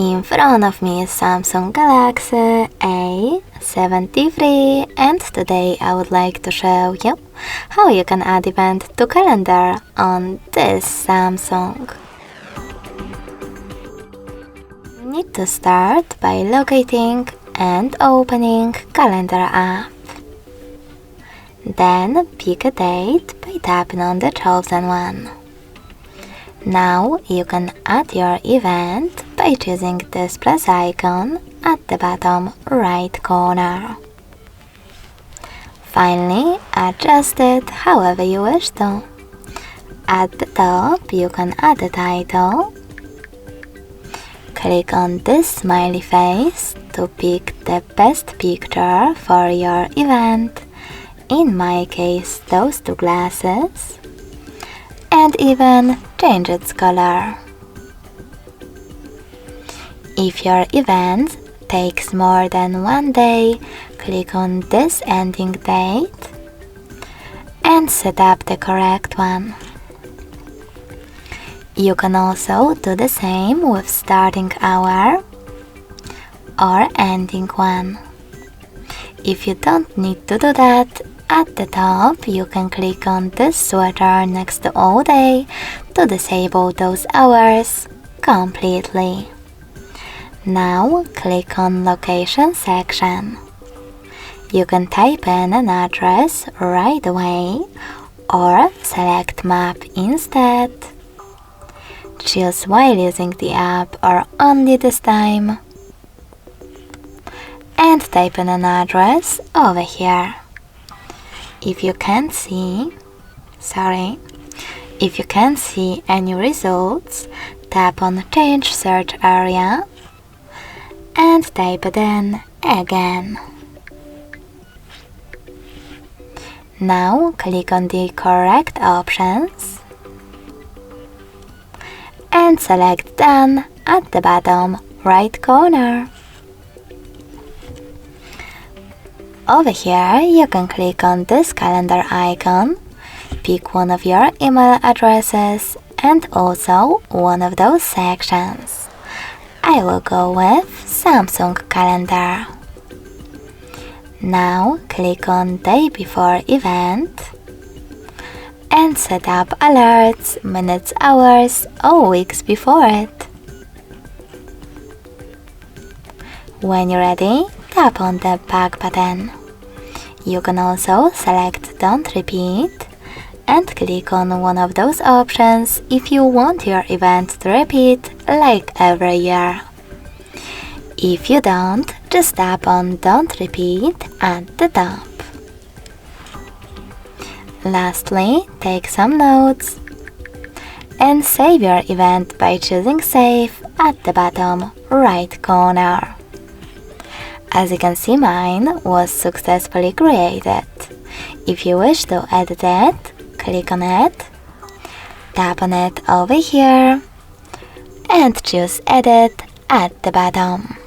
In front of me is Samsung Galaxy A73 and today I would like to show you how you can add event to calendar on this Samsung. You need to start by locating and opening calendar app. Then pick a date by tapping on the chosen one. Now you can add your event by choosing this plus icon at the bottom right corner. Finally, adjust it however you wish to. At the top you can add a title. Click on this smiley face to pick the best picture for your event, in my case those two glasses, and even change its color. If your event takes more than 1 day, click on this ending date and set up the correct one. You can also do the same with starting hour or ending one. If you don't need to do that, at the top you can click on this sweater next to all day to disable those hours completely. Now click on location section. You can type in an address right away or select map instead. Choose while using the app or only this time. And type in an address over here. If you can't see any results, tap on Change Search Area and type it in again. Now click on the correct options and select Done at the bottom right corner. Over here you can click on this calendar icon, pick one of your email addresses and also one of those sections. I will go with Samsung Calendar. Now click on Day Before Event and set up alerts minutes, hours or weeks before it. When you're ready, tap on the back button. You can also select Don't Repeat and click on one of those options if you want your event to repeat like every year. If you don't, just tap on Don't Repeat at the top. Lastly, take some notes and save your event by choosing Save at the bottom right corner. As you can see, mine was successfully created. If you wish to edit it, click on it, tap on it over here and choose Edit at the bottom.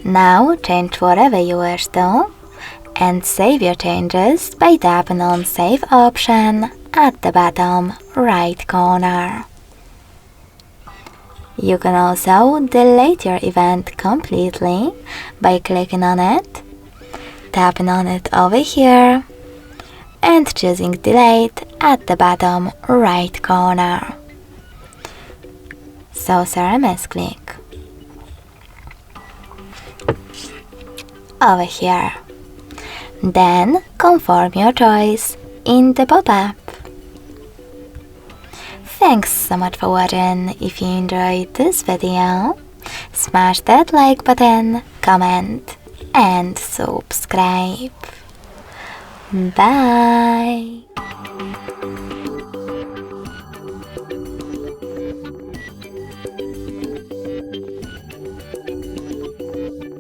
Now change whatever you wish to and save your changes by tapping on Save option at the bottom right corner. You can also delete your event completely by clicking on it, tapping on it over here and choosing Delete at the bottom right corner. So misclick. Over here. Then confirm your choice in the pop-up. Thanks so much for watching. If you enjoyed this video, smash that like button, comment and subscribe. Bye!